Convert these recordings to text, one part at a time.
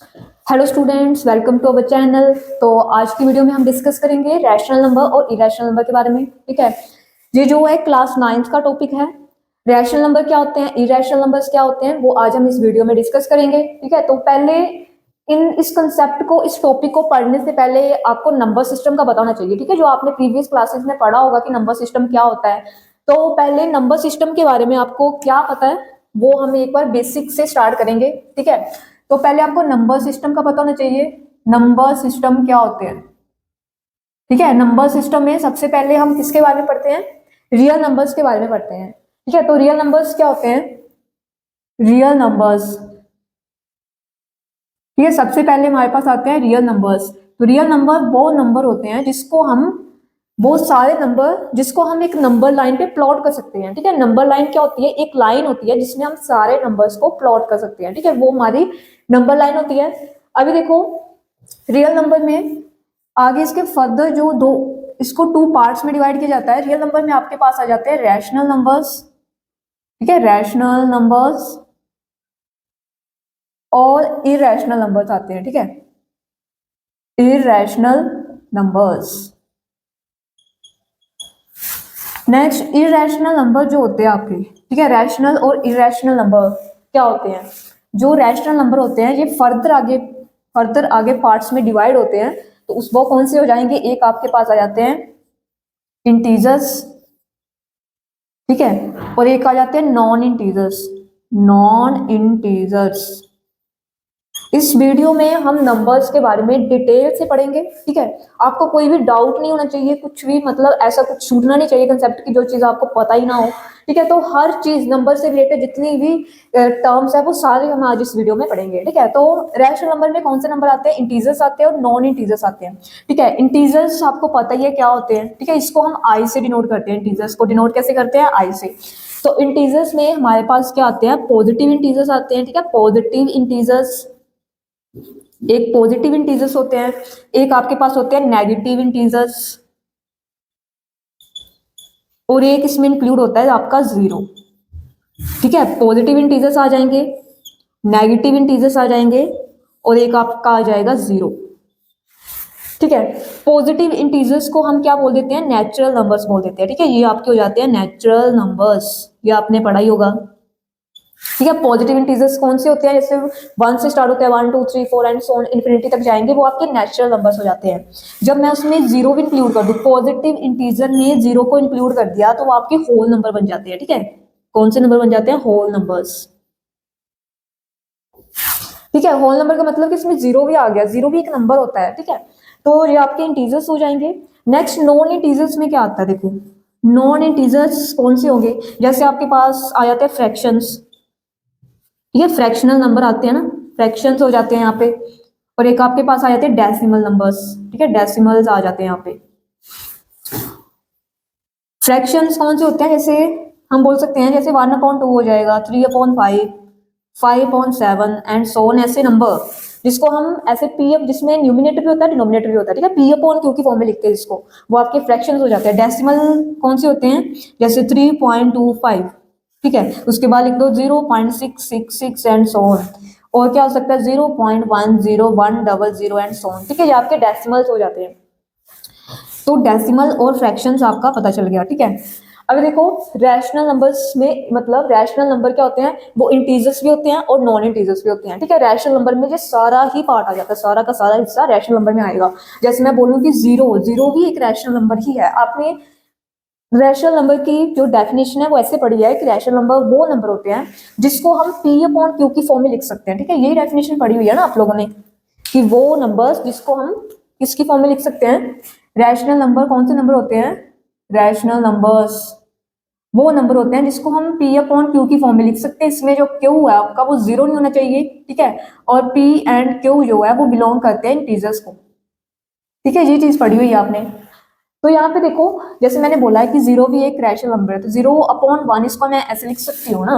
Hello students, welcome to our channel. तो आज की वीडियो में हम डिस्कस करेंगे रैशनल नंबर और इरेशनल नंबर के बारे में। ठीक है, ये जो है क्लास 9th का टॉपिक है। रैशनल नंबर क्या होते हैं, इरेशनल नंबर्स क्या होते हैं, वो आज हम इस वीडियो में डिस्कस करेंगे। ठीक है, तो पहले इस कंसेप्ट को, इस टॉपिक को पढ़ने से पहले आपको नंबर सिस्टम का पता होना चाहिए। ठीक है, जो आपने प्रीवियस क्लासेस में पढ़ा होगा कि नंबर सिस्टम क्या होता है। तो पहले नंबर सिस्टम के बारे में आपको क्या पता है वो हम एक बार बेसिक से स्टार्ट करेंगे। ठीक है, तो पहले आपको नंबर सिस्टम का पता होना चाहिए। नंबर सिस्टम क्या होते हैं। ठीक है, नंबर सिस्टम में सबसे पहले हम किसके बारे में पढ़ते हैं, रियल नंबर्स के बारे में पढ़ते हैं। ठीक है, तो रियल नंबर्स क्या होते हैं, रियल नंबर्स। ठीक है, सबसे पहले हमारे पास आते हैं रियल नंबर्स। तो रियल नंबर वो नंबर होते हैं जिसको हम, वो सारे नंबर जिसको हम एक नंबर लाइन पे प्लॉट कर सकते हैं। ठीक है, नंबर लाइन क्या होती है, एक लाइन होती है जिसमें हम सारे नंबर्स को प्लॉट कर सकते हैं। ठीक है, वो हमारी नंबर लाइन होती है। अभी देखो, रियल नंबर में आगे इसके फर्दर जो दो, इसको टू पार्ट्स में डिवाइड किया जाता है। रियल नंबर में आपके पास आ जाते हैं रैशनल नंबर्स। ठीक है, रैशनल नंबर्स और इरेशनल नंबर्स आते हैं। ठीक है, irrational numbers. Next, irrational number जो होते हैं आपके, ठीक है, रैशनल और इरेशनल नंबर क्या होते हैं। जो रैशनल नंबर होते हैं ये फर्दर आगे पार्ट्स में डिवाइड होते हैं। तो उस वो कौन से हो जाएंगे, एक आपके पास आ जाते हैं इंटीजर्स। ठीक है, और एक आ जाते हैं नॉन इंटीजर्स। Non integers. इस वीडियो में हम नंबर्स के बारे में डिटेल से पढ़ेंगे। ठीक है, आपको कोई भी डाउट नहीं होना चाहिए, कुछ भी मतलब ऐसा कुछ छूटना नहीं चाहिए कंसेप्ट की जो चीज आपको पता ही ना हो। ठीक है, तो हर चीज नंबर से रिलेटेड जितनी भी टर्म्स है वो सारे हम आज इस वीडियो में पढ़ेंगे। ठीक है, तो रैशनल नंबर में कौन से नंबर आते हैं, इंटीजर्स आते हैं और नॉन इंटीजर्स आते हैं। ठीक है, इंटीजर्स आपको पता ही है क्या होते हैं। ठीक है, इसको हम आई से डिनोट करते हैं। इंटीजर्स को डिनोट कैसे करते हैं, आई से। तो इंटीजर्स में हमारे पास क्या आते हैं, पॉजिटिव इंटीजर्स आते हैं। ठीक है, पॉजिटिव इंटीजर्स, एक पॉजिटिव इंटीजर्स होते हैं, एक आपके पास होते हैं नेगेटिव इंटीजर्स, और एक इसमें इंक्लूड होता है आपका जीरो। ठीक है, पॉजिटिव इंटीजर्स आ जाएंगे, नेगेटिव इंटीजर्स आ जाएंगे, और एक आपका आ जाएगा जीरो। ठीक है, पॉजिटिव इंटीजर्स को हम क्या बोल देते हैं, नेचुरल नंबर्स बोल देते हैं। ठीक है, ये आपके हो जाते हैं नेचुरल नंबर्स, ये आपने पढ़ा ही होगा। ठीक है, पॉजिटिव इंटीजर्स कौन से होते हैं, जैसे 1 से स्टार्ट होता है, 1 2 3 4 एंड सो ऑन इन्फिनिटी तक जाएंगे, वो आपके नेचुरल नंबर्स हो जाते हैं। जब मैं उसमें जीरो भी इंक्लूड कर दूं, पॉजिटिव इंटीजर में जीरो को इंक्लूड कर दिया तो वो आपके होल नंबर बन जाते हैं। ठीक है, कौन से नंबर बन जाते हैं, होल नंबर्स। ठीक है, होल नंबर का मतलब कि इसमें जीरो भी आ गया, जीरो भी एक नंबर होता है। ठीक है, तो ये आपके इंटीजर्स हो जाएंगे। नेक्स्ट, नॉन इंटीजर्स में क्या आता है, देखो नॉन इंटीजर्स कौन से होंगे, जैसे आपके पास आ जाते हैं फ्रैक्शंस। ठीक है, फ्रैक्शनल नंबर आते हैं ना, फ्रैक्शंस हो जाते हैं यहाँ पे, और एक आपके पास आ जाते हैं डेसिमल नंबर्स। ठीक है, डेसिमल्स आ जाते हैं यहाँ पे। फ्रैक्शंस कौन से होते हैं, जैसे हम बोल सकते हैं जैसे 1/2 हो जाएगा, 3/5, 5/7 एंड सो ऑन, ऐसे नंबर जिसको हम ऐसे पी अप, जिसमें न्यूमिनेटर भी होता है डिनोमिनेटर भी होता है। ठीक है, पी अपॉन क्यू की फॉर्म में लिखते हैं जिसको, वो आपके फ्रैक्शंस हो जाते हैं। डेसिमल कौन से होते हैं, जैसे 3.25। ठीक है, उसके बाद लिख दो 0.666 एंड सो ऑन, और क्या हो सकता है 0.10100 एंड सो ऑन। ठीक है, ये आपके डेसिमल्स हो जाते हैं। तो डेसिमल और फ्रैक्शंस आपका पता चल गया। ठीक है, अभी देखो रैशनल नंबर्स में, मतलब रैशनल नंबर क्या होते हैं, वो इंटीजर्स भी होते हैं और नॉन इंटीजर्स भी होते हैं। ठीक है, रैशनल नंबर में ये सारा ही पार्ट आ जाता है, सारा का सारा हिस्सा रैशनल नंबर में आएगा। जैसे मैं बोलूँ कि जीरो, जीरो भी एक रैशनल नंबर ही है। आपने रैशनल नंबर की जो डेफिनेशन है वो ऐसे पढ़ी है कि रैशनल नंबर वो नंबर होते हैं जिसको हम पी अपॉन क्यू की फॉर्म में लिख सकते हैं। ठीक है, यही डेफिनेशन पढ़ी हुई है ना आप लोगों ने, कि वो नंबर्स जिसको हम किसकी फॉर्म में लिख सकते हैं, रैशनल नंबर। कौन से नंबर होते हैं, रैशनल नंबर्स वो नंबर होते हैं जिसको हम पी अपॉन क्यू की फॉर्म में लिख सकते हैं। इसमें जो क्यू है आपका वो जीरो नहीं होना चाहिए। ठीक है, और पी एंड क्यू जो है वो बिलोंग करते हैं इंटीजर्स को। ठीक है, ये चीज पढ़ी हुई है आपने। तो यहाँ पे देखो, जैसे मैंने बोला है कि जीरो भी एक रैशनल नंबर है, तो 0/1 इसको मैं ऐसे लिख सकती हूँ ना,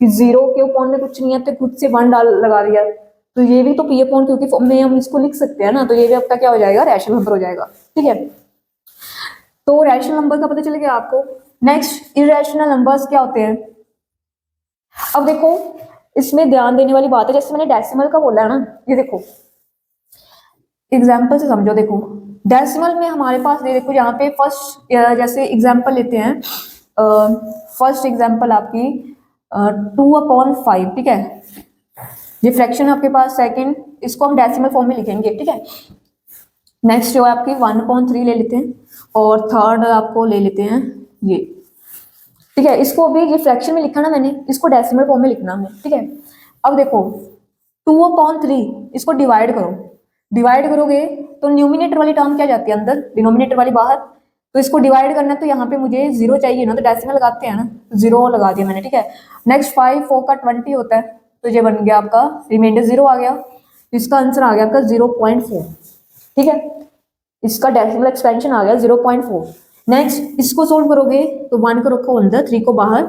कि जीरो के अपॉन में कुछ नहीं है तो खुद से 1 डाल लगा दिया, तो ये भी तो पी अपॉन क्यू की फॉर्म में हम इसको लिख सकते हैं ना, तो ये भी आपका क्या हो जाएगा, रैशनल नंबर हो जाएगा। ठीक है, तो रैशनल नंबर का पता चल गया आपको। नेक्स्ट, इरेशनल नंबर्स क्या होते हैं। अब देखो, इसमें ध्यान देने वाली बात है, जैसे मैंने डेसिमल का बोला है ना, ये देखो एग्जाम्पल से समझो। देखो डेसिमल में हमारे पास देखो यहाँ पे फर्स्ट, जैसे एग्जाम्पल लेते हैं, फर्स्ट एग्जाम्पल आपकी 2/5, ठीक है, ये फ्रैक्शन आपके पास। सेकंड, इसको हम डेसिमल फॉर्म में लिखेंगे, ठीक है। नेक्स्ट जो है आपकी 1/3 ले लेते हैं, और थर्ड आपको ले लेते हैं ये, ठीक है। इसको अभी ये फ्रैक्शन में लिखा ना मैंने, इसको डेसिमल फॉर्म में लिखना है, ठीक है। अब देखो 2/3, इसको डिवाइड करो, डिवाइड करोगे तो न्यूमिनेटर वाली टर्म क्या जाती है अंदर, डिनोमिनेटर वाली बाहर। तो इसको डिवाइड करना है तो यहाँ पे मुझे 0 चाहिए ना, तो डेसिमल लगाते हैं ना, 0 लगा दिया मैंने, ठीक है। नेक्स्ट 5 4 का 20 होता है, तो ये बन गया आपका रिमाइंडर 0 आ गया, इसका आंसर आ गया आपका 0.4, ठीक है। इसका डेसिमल एक्सपेंशन आ गया 0.4। नेक्स्ट इसको सोल्व करोगे तो 1 को रखो अंदर, 3 को बाहर,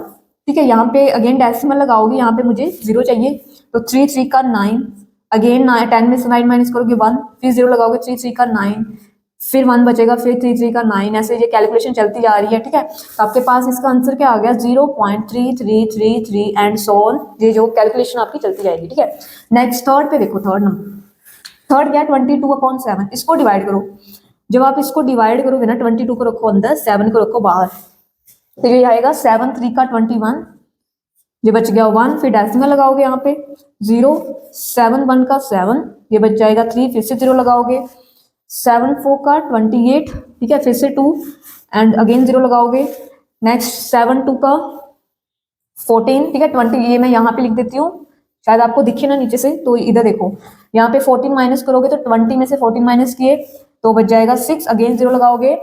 ठीक है। यहाँ पे अगेन डेसिमल लगाओगे, यहाँ पे मुझे 0 चाहिए, तो 3 3 का 9, अगेन 10 में से 9 माइनस करोगे 1, फिर 0 लगाओगे, 3 3 का 9, फिर 1 बचेगा, फिर 3 3 का 9, ऐसे ये कैलकुलेशन चलती जा रही है, ठीक है। तो आपके पास इसका आंसर क्या आ गया 0.3333 एंड सो ऑन, ये जो कैलकुलेशन आपकी चलती जाएगी, ठीक है। नेक्स्ट थर्ड पे देखो, थर्ड नंबर, थर्ड क्या 22/7, इसको डिवाइड करो। जब आप इसको डिवाइड करोगे ना, 22 को रखो अंदर, 7 को रखो बाहर, तो ये आएगा 7 3 का 21, ये बच गया 1, फिर डेसिमल लगाओगे यहाँ पे 0, 7 1 का 7, ये बच जाएगा 3, फिर से 0 लगाओगे, 7 4 का 28, ठीक है, फिर से 2 एंड अगेन 0 लगाओगे। नेक्स्ट 7 2 का 14, ठीक है, 20 ये मैं यहाँ पे लिख देती हूँ, शायद आपको दिखे ना नीचे से, तो इधर देखो यहाँ पे 14 माइनस करोगे तो 20 में से 14 माइनस किए तो बच जाएगा 6, अगेन 0 लगाओगे,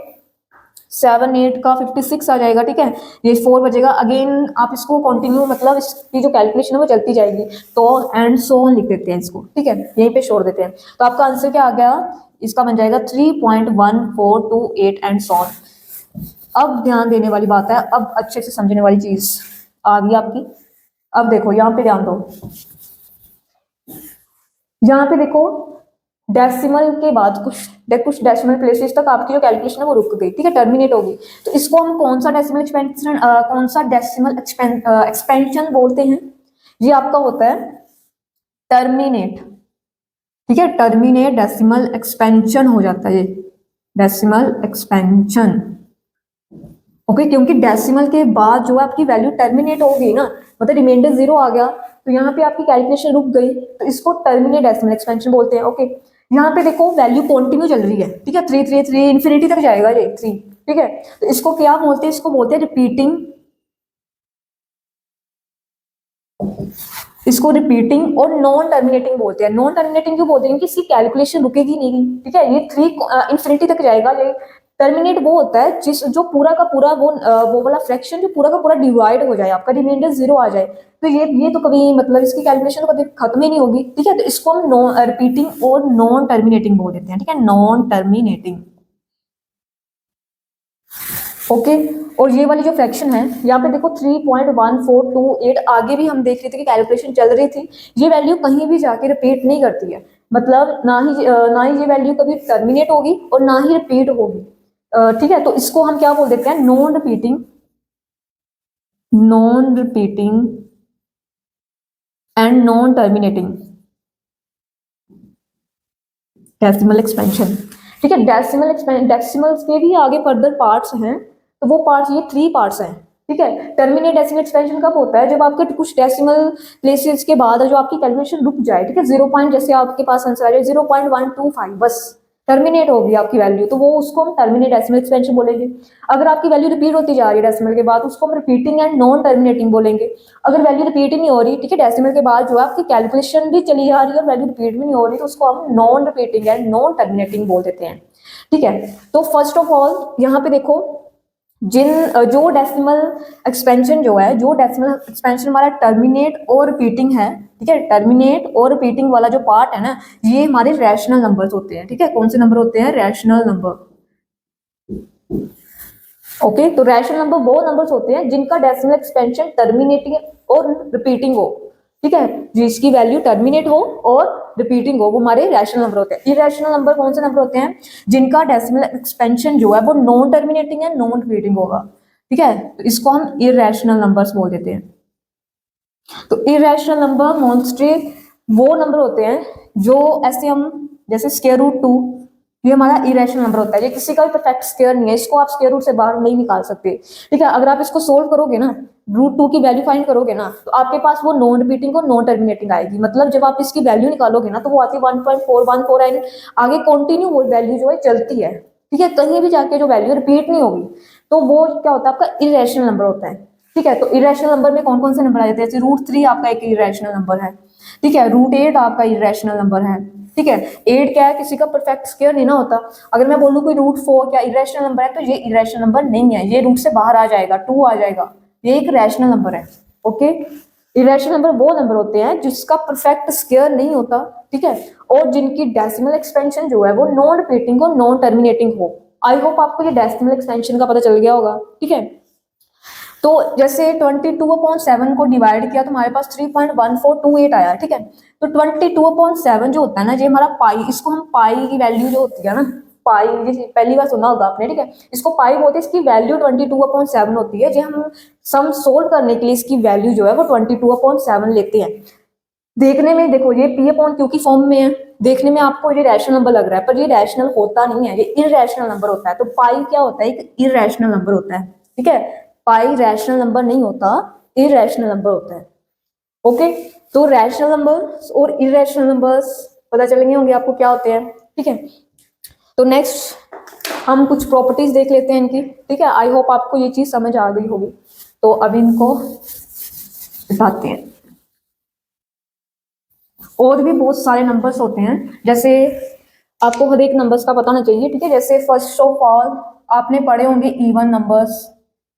7 8 का 56 आ जाएगा, ठीक है। ये 4 बचेगा, अगेन आप इसको कंटिन्यू, मतलब इसकी जो कैलकुलेशन है वो चलती जाएगी, तो एंड सो ऑन लिख देते हैं इसको, ठीक है, यहीं पे छोड़ देते हैं। तो आपका आंसर क्या आ गया, इसका बन जाएगा 3.1428 एंड सो ऑन। अब ध्यान देने वाली बात है, अब अच्छे से समझने वाली चीज आ गई आपकी। अब देखो यहाँ पे ध्यान दो, यहाँ पे देखो डेसिमल के बाद कुछ डेसिमल प्लेसेस तक आपकी जो कैलकुलेशन है वो रुक गई, ठीक है, टर्मिनेट होगी। तो इसको हम कौन सा डेसिमल एक्सपेंशन, कौन सा डेसिमल एक्सपेंशन बोलते हैं, ये आपका होता है टर्मिनेट, ठीक है। टर्मिनेट डेसिमल एक्सपेंशन हो जाता है ये, डेसिमल एक्सपेंशन, ओके। क्योंकि डेसिमल के बाद जो आपकी वैल्यू टर्मिनेट हो गई ना, मतलब रिमाइंडर 0 आ गया, तो यहाँ पे आपकी कैलकुलेशन रुक गई, तो इसको टर्मिनेट डेसिमल एक्सपेंशन बोलते हैं, ओके। यहाँ पे देखो वैल्यू कंटिन्यू चल रही है, ठीक है, 3 3 3 इन्फिनिटी तक जाएगा ये 3, ठीक है। तो इसको क्या बोलते हैं, इसको बोलते हैं रिपीटिंग, इसको रिपीटिंग और नॉन टर्मिनेटिंग बोलते हैं। नॉन टर्मिनेटिंग क्यों बोलते हैं, क्योंकि इसकी कैलकुलेशन रुकेगी नहीं, ठीक है, ये 3 इन्फिनिटी तक जाएगा। ये टर्मिनेट वो होता है जिस जो पूरा का पूरा वो वाला फ्रैक्शन जो पूरा का पूरा डिवाइड हो जाए, आपका रिमाइंडर 0 आ जाए, तो ये तो कभी, मतलब इसकी कैलकुलेशन तो कभी खत्म ही नहीं होगी, ठीक है। तो इसको हम नॉन रिपीटिंग और नॉन टर्मिनेटिंग बोल देते हैं, ठीक है, नॉन टर्मिनेटिंग, ओके। और ये वाली जो फ्रैक्शन है यहाँ पे देखो 3.1428, आगे भी हम देख रहे थे कि कैलकुलेशन चल रही थी, ये वैल्यू कहीं भी जाके रिपीट नहीं करती है, मतलब ना ही ये वैल्यू कभी टर्मिनेट होगी और ना ही रिपीट होगी, ठीक है। तो इसको हम क्या बोल देते हैं, non repeating and non terminating decimal expansion, ठीक है। डेसिमल्स के भी आगे फर्दर पार्ट्स हैं, तो वो पार्ट्स, ये 3 पार्ट्स हैं, ठीक है। टर्मिनेट डेसिमल एक्सपेंशन कब होता है, जब आपके कुछ डेसिमल प्लेसेस के बाद जो आपकी कैलकुलेशन रुक जाए, ठीक है, 0 पॉइंट, जैसे आपके पास आंसर आ जाए 0.125, बस टर्मिनेट होगी आपकी वैल्यू, तो वो उसको हम टर्मिनेट डेसिमल एक्सपेंशन बोलेंगे। अगर आपकी वैल्यू रिपीट होती जा रही है डेसिमल के बाद, उसको हम रिपीटिंग एंड नॉन टर्मिनेटिंग बोलेंगे। अगर वैल्यू रिपीट ही नहीं हो रही, ठीक है, डेसिमल के बाद जो है आपकी कैलकुलेशन भी चली जा रही है और वैल्यू रिपीट भी नहीं हो रही, तो उसको हम non repeating and non terminating बोल देते हैं, ठीक है। तो फर्स्ट ऑफ ऑल यहाँ पे देखो, जो डेसिमल एक्सपेंशन जो है, जो डेसिमल एक्सपेंशन हमारा टर्मिनेट और रिपीटिंग है, ठीक है, टर्मिनेट और रिपीटिंग वाला जो पार्ट है ना, ये हमारे रैशनल नंबर्स होते हैं, ठीक है। कौन से नंबर होते हैं, रैशनल नंबर, ओके। तो रैशनल नंबर वो नंबर्स होते हैं जिनका डेसिमल एक्सपेंशन टर्मिनेटिंग और रिपीटिंग हो, ठीक है, जिसकी वैल्यू टर्मिनेट हो और रिपीटिंग हो, वो हमारे रैशनल नंबर होते हैं। इरैशनल नंबर कौन से नंबर होते हैं, जिनका डेसिमल एक्सपेंशन जो है वो नॉन टर्मिनेटिंग है, नॉन रिपीटिंग होगा, ठीक है, तो इसको हम इरैशनल नंबर्स बोल देते हैं। तो इरेशनल नंबर मोस्टली वो नंबर होते हैं जो ऐसे हम, जैसे स्क्वायर रूट 2, ये हमारा इरेशनल नंबर होता है, ये किसी का भी परफेक्ट स्क्वायर नहीं है, इसको आप स्क्वायर रूट से बाहर नहीं निकाल सकते। ठीक है, अगर आप इसको सोल्व करोगे ना, रूट 2 की वैल्यू फाइंड करोगे ना, तो आपके पास वो नॉन रिपीटिंग और नॉन टर्मिनेटिंग आएगी। मतलब जब आप इसकी वैल्यू निकालोगे ना, तो वो आती है 1.414 आएगी, आगे कंटिन्यू वो वैल्यू जो है चलती है। ठीक है, कहीं भी जाके जो वैल्यू रिपीट नहीं होगी, तो वो क्या होता है, आपका इरेशनल नंबर होता है। ठीक है, तो इरेशनल नंबर में कौन कौन से नंबर आ जाते हैं, जैसे रूट 3 आपका एक इरेशनल नंबर है। ठीक है, रूट 8 आपका इरेशनल नंबर है। ठीक है, 8 क्या है, किसी का परफेक्ट स्क्वायर नहीं ना होता। अगर मैं बोलूँ कोई रूट 4 क्या इरेशनल नंबर है, तो ये इरेशनल नंबर नहीं है, ये रूट से बाहर आ जाएगा, 2 आ जाएगा, ये एक रैशनल नंबर है। ओके, इरेशनल नंबर वो नंबर होते हैं जिसका परफेक्ट स्क्वायर नहीं होता। ठीक है, और जिनकी डेसिमल एक्सपेंशन जो है वो नॉन रिपीटिंग और नॉन टर्मिनेटिंग हो। आई होप आपको ये डेसिमल एक्सपेंशन का पता चल गया होगा। ठीक है, तो जैसे 22/7 को डिवाइड किया तो हमारे पास 3.1428 आया। ठीक है, तो 22/7 जो होता है ना, ये हमारा पाई, इसको हम पाई की वैल्यू जो होती है ना, पाई, ये पहली बार सुना होगा आपने। ठीक है, इसको पाई बोलते हैं, इसकी वैल्यू 22/7 होती है। जो हम सम सोल्व करने के लिए इसकी वैल्यू जो है वो 22/7 लेते हैं। देखने में देखो ये पी अपॉन क्यू की फॉर्म में है, देखने में आपको ये रैशनल नंबर लग रहा है, पर ये रैशनल होता नहीं है, ये इररैशनल नंबर होता है। तो पाई क्या होता है, एक इररैशनल नंबर होता है। ठीक है, पाई रैशनल नंबर नहीं होता, इररैशनल नंबर होता है। ओके, तो रैशनल नंबर्स और इररैशनल नंबर्स पता चलेंगे होंगे आपको क्या होते हैं। ठीक है, तो नेक्स्ट हम कुछ प्रॉपर्टीज देख लेते हैं इनकी। ठीक है, आई होप आपको ये चीज समझ आ गई होगी। तो अब इनको बताते हैं। और भी बहुत सारे नंबर्स होते हैं, जैसे आपको हर एक नंबर्स का पता होना चाहिए। ठीक है, जैसे फर्स्ट ऑफ ऑल आपने पढ़े होंगे इवन नंबर्स,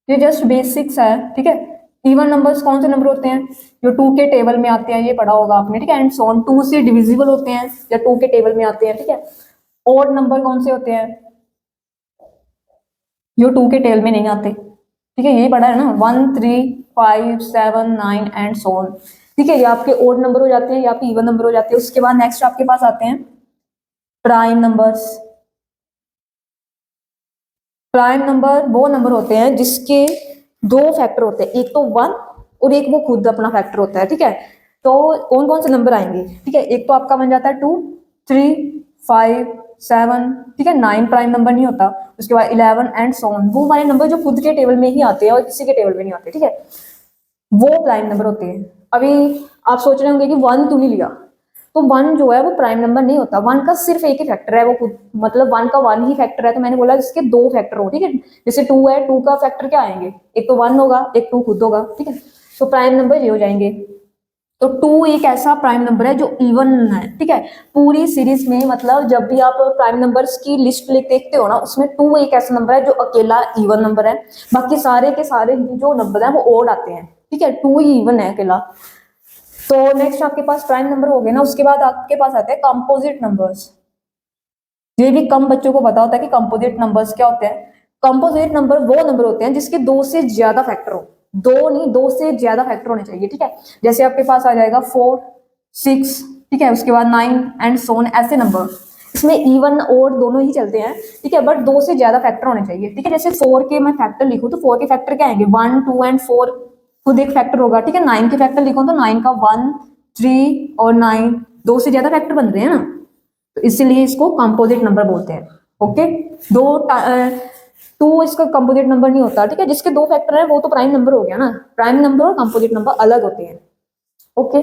ये जस्ट बेसिक्स है। ठीक है, इवन नंबर्स कौन से नंबर होते हैं, जो 2 के टेबल में आते हैं, ये पढ़ा होगा आपने। ठीक है, एंड सो ऑन, 2 से डिविजिबल होते हैं या 2 के टेबल में आते हैं। ठीक है, ऑड नंबर कौन से होते हैं, जो 2 के टेबल में नहीं आते। ठीक है, यही पढ़ा है ना, 1 3 5 7 9 एंड सो ऑन। ठीक है, ये आपके ओड नंबर हो जाते हैं, ये आपके इवन नंबर हो जाते हैं। उसके बाद नेक्स्ट आपके पास आते हैं प्राइम नंबर्स। प्राइम नंबर वो नंबर होते हैं जिसके दो फैक्टर होते हैं, एक तो 1 और एक वो खुद अपना फैक्टर होता है। ठीक है, तो कौन कौन से नंबर आएंगे, ठीक है, एक तो आपका बन जाता है 2 3 5 7। ठीक है, 9 प्राइम नंबर नहीं होता। उसके बाद 11 एंड सो ऑन, वो वाले नंबर जो खुद के टेबल में ही आते हैं और किसी के टेबल में नहीं आते। ठीक है, वो प्राइम नंबर होते हैं। अभी आप सोच रहे होंगे कि 1 क्यों नहीं लिया, तो 1 जो है वो प्राइम नंबर नहीं होता, 1 का सिर्फ एक ही फैक्टर है, वो खुद, मतलब 1 का 1 ही फैक्टर है। तो मैंने बोला इसके दो फैक्टर हो। ठीक है, जैसे 2 है, 2 का फैक्टर क्या आएंगे, एक तो 1 होगा, एक 2 खुद होगा। ठीक है, तो प्राइम नंबर ये हो जाएंगे। तो 2 एक ऐसा प्राइम नंबर है जो इवन है। ठीक है, पूरी सीरीज में, मतलब जब भी आप प्राइम नंबर्स की लिस्ट देखते हो ना, उसमें 2 एक ऐसा नंबर है जो अकेला इवन नंबर है, बाकी सारे के सारे जो नंबर है वो ओड आते हैं। ठीक है, 2 ही इवन है अकेला। तो नेक्स्ट आपके पास प्राइम नंबर हो गए ना, उसके बाद आपके पास आते हैं कंपोजिट नंबर्स। ये भी कम बच्चों को पता होता है कि कंपोजिट नंबर्स क्या होते हैं। कंपोजिट नंबर वो नंबर होते हैं जिसके दो से ज्यादा फैक्टर हो, दो नहीं, दो से ज्यादा फैक्टर होने चाहिए। ठीक है, जैसे आपके पास आ जाएगा 4 6। ठीक है, उसके बाद 9 एंड सोन, ऐसे नंबर, इसमें इवन और दोनों ही चलते हैं। ठीक है, बट दो से ज्यादा फैक्टर होने चाहिए। ठीक है, जैसे 4 के मैं फैक्टर लिखूं तो 4 के फैक्टर क्या आएंगे, 1 2 एंड 4 खुद एक फैक्टर होगा। ठीक है, 9 के फैक्टर लिखो तो 9 का 1 3 और 9 दो से ज्यादा फैक्टर बन रहे हैं ना, तो इसीलिए इसको कंपोजिट नंबर बोलते हैं। ओके, दो 2 इसका कंपोजिट नंबर नहीं होता। ठीक है, जिसके दो फैक्टर है वो तो प्राइम नंबर हो गया ना, प्राइम नंबर और कंपोजिट नंबर अलग होते हैं। ओके,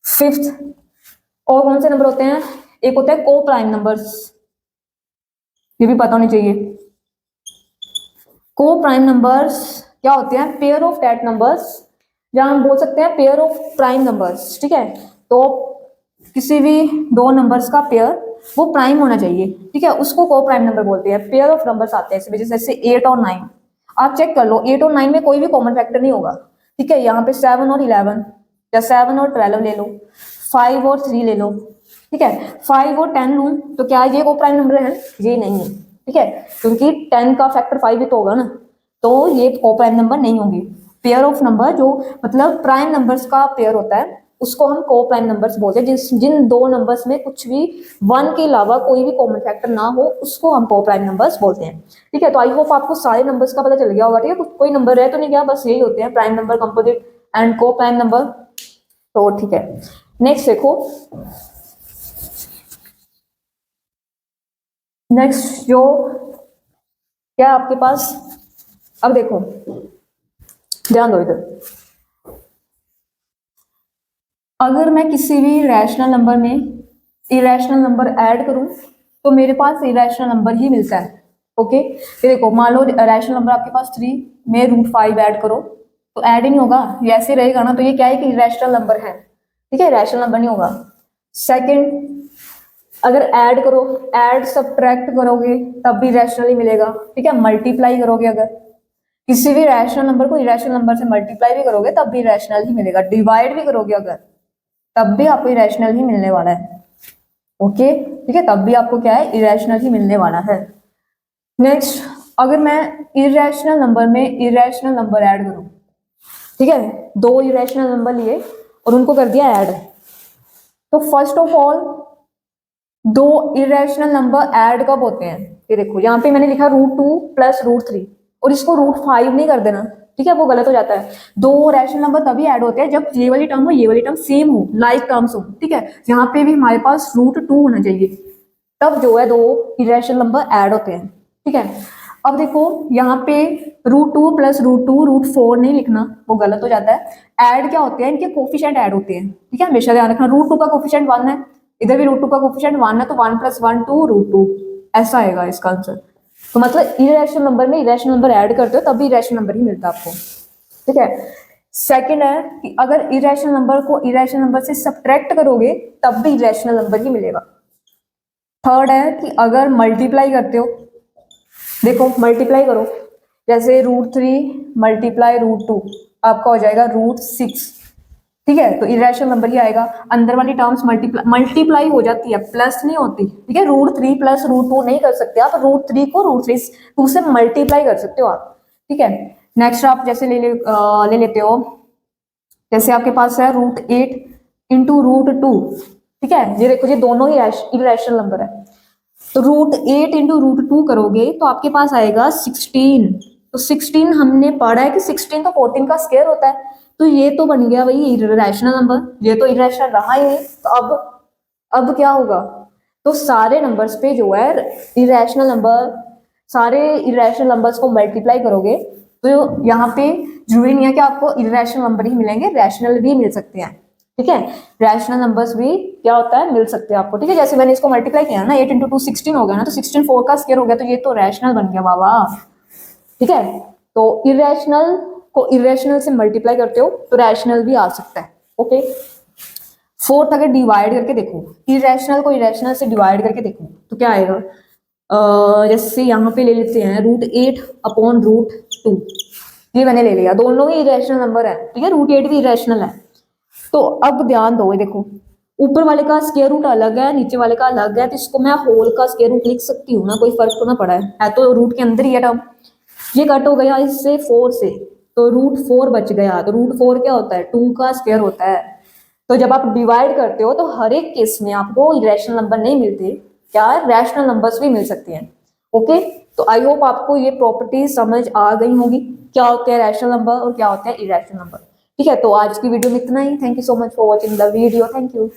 फिफ्थ और कौन से नंबर होते हैं, एक होता है को प्राइम नंबर्स, ये भी पता होनी चाहिए। को प्राइम नंबर्स क्या होते हैं, पेयर ऑफ दैट नंबर्स, या हम बोल सकते हैं पेयर ऑफ प्राइम नंबर्स। ठीक है, तो किसी भी दो नंबर्स का पेयर वो प्राइम होना चाहिए। ठीक है, उसको को प्राइम नंबर बोलते हैं। पेयर ऑफ नंबर्स आते हैं इसमें, जैसे 8 और 9, आप चेक कर लो 8 और 9 में कोई भी कॉमन फैक्टर नहीं होगा। ठीक है, यहाँ पे 7 और 11 या 7 और 12 ले लो, 5 और 3 ले लो। ठीक है, 5 और 10 लूँ तो क्या ये को प्राइम नंबर है, ये नहीं है। ठीक है, क्योंकि 10 का फैक्टर 5 ही तो होगा ना, तो ये को प्राइम नंबर नहीं होंगे। पेयर ऑफ नंबर जो मतलब प्राइम नंबर्स का पेयर होता है उसको हम को प्राइम नंबर्स बोलते हैं। जिन दो नंबर्स में कुछ भी 1 के अलावा कोई भी कॉमन फैक्टर ना हो उसको हम को प्राइम नंबर्स बोलते हैं। ठीक है, तो आई होप आपको सारे नंबर्स का पता चल गया होगा। ठीक है, कोई नंबर है तो नहीं गया, बस यही होते हैं प्राइम नंबर, कंपोजिट एंड को प्राइम नंबर। तो ठीक है, नेक्स्ट देखो, नेक्स्ट जो क्या आपके पास, अब देखो ध्यान दो इधर, अगर मैं किसी भी रैशनल नंबर में इरेशनल नंबर ऐड करूं तो मेरे पास इरेशनल नंबर ही मिलता है। ओके, ये देखो मान लो रैशनल नंबर आपके पास 3 में √5 ऐड करो तो ऐड ही नहीं होगा, ये ऐसे रहेगा ना, तो ये क्या है कि इरेशनल नंबर है, ठीक है, रैशनल नंबर नहीं होगा। सेकंड, अगर ऐड करो, ऐड सब्ट्रैक्ट करोगे तब भी रैशनल ही मिलेगा, ठीक है। मल्टीप्लाई करोगे अगर किसी भी रैशनल नंबर को इरेशनल नंबर से मल्टीप्लाई भी करोगे तब भी रैशनल ही मिलेगा, डिवाइड भी करोगे अगर तब भी आपको इरेशनल ही मिलने वाला है। ओके, ठीक है, तब भी आपको क्या है, इरेशनल ही मिलने वाला है। नेक्स्ट, अगर मैं इरेशनल नंबर में इरेशनल नंबर ऐड करूं, ठीक है, 2 इरेशनल नंबर लिए और उनको कर दिया ऐड, तो first of all 2 irrational number add कब होते हैं, ये देखो यहाँ पे मैंने लिखा √2 + √3 और इसको √5 नहीं कर देना, ठीक है, वो गलत हो जाता है। 2 रैशनल नंबर तभी ऐड होते हैं जब ये वाली टर्म हो, ये वाली टर्म सेम हो, लाइक टर्म्स हो, ठीक है। यहाँ पे भी हमारे पास √2 होना चाहिए, तब जो है 2 इरेशनल नंबर ऐड होते हैं, ठीक है। अब देखो यहाँ पे √2 + √2 √4 नहीं लिखना, वो गलत हो जाता है। ऐड क्या होते हैं, इनके कोफिशिएंट ऐड होते हैं, ठीक है, हमेशा ध्यान रखना। √2 का कोफिशिएंट 1 है, इधर भी √2 का कोफिशिएंट 1 है, तो 1 + 1 2 √2 ऐसा आएगा इसका आंसर। तो मतलब इरेशनल नंबर में इरेशनल नंबर ऐड करते हो तब भी इरेशनल नंबर ही मिलता है आपको, ठीक है। सेकंड है कि अगर इरेशनल नंबर को इरेशनल नंबर से सब्ट्रैक्ट करोगे तब भी इरेशनल नंबर ही मिलेगा। थर्ड है कि अगर मल्टीप्लाई करते हो, देखो मल्टीप्लाई करो, जैसे √3 × √2 आपका हो जाएगा √6, ठीक है, तो इरेशनल नंबर ही आएगा। अंदर वाली टर्म्स मल्टीप्लाई हो जाती है, प्लस नहीं होती, ठीक है। √3 + √2 नहीं कर सकते आप, √3 को √2 से मल्टीप्लाई कर सकते हो आप, ठीक है। नेक्स्ट आप जैसे ले लेते हो, जैसे आपके पास है √8 × √2, ठीक है, ये देखो ये दोनों ही इरेशनल नंबर है, तो √8 × √2 करोगे तो आपके पास आएगा 16। तो 16 हमने पढ़ा है कि 16 तो 14 का स्क्वायर होता है, तो ये तो बन गया भाई इरेशनल नंबर, ये तो इरेशनल रहा ही नहीं, तो अब क्या होगा, तो सारे नंबर्स पे जो है इरेशनल नंबर, सारे इरेशनल नंबर्स को मल्टीप्लाई करोगे तो यहाँ पे जरूरी नहीं है कि आपको इरेशनल नंबर ही मिलेंगे, रैशनल भी मिल सकते हैं, ठीक है। रैशनल नंबर्स भी क्या होता है, मिल सकते हैं आपको, ठीक है। जैसे मैंने इसको मल्टीप्लाई किया ना, 8 × 2 16 हो गया ना, तो 16 4 का स्क्वायर हो गया, तो ये तो रैशनल बन गया बाबा, ठीक है। तो इरेशनल को इरेशनल से मल्टीप्लाई करते हो तो रैशनल भी आ सकता है, ओके। फोर्थ, अगर डिवाइड करके देखो, इरेशनल को इरेशनल से डिवाइड करके देखो तो क्या आएगा, जैसे यहाँ पे ले लेते हैं √8/√2, ये मैंने ले लिया, दोनों ही इरेशनल नंबर है, ठीक है, √8 भी इरेशनल है। तो अब ध्यान दो, देखो ऊपर वाले का स्क्वायर रूट अलग है, नीचे वाले का अलग है, तो इसको मैं होल का स्क्वायर रूट लिख सकती हूँ ना, कोई फर्क तो ना पड़ा है तो रूट के अंदर ही है टर्म। ये कट हो गया इससे 4 से, तो √4 बच गया, तो √4 क्या होता है, 2 का स्क्वायर होता है। तो जब आप डिवाइड करते हो तो हर एक केस में आपको इरेशनल नंबर नहीं मिलते, क्या रैशनल नंबर्स भी मिल सकते हैं, ओके। तो आई होप आपको ये प्रॉपर्टी समझ आ गई होगी, क्या होते हैं रैशनल नंबर और क्या होते हैं इरेशनल नंबर, ठीक है। तो आज की वीडियो में इतना ही, thank you so much for watching the video, thank you.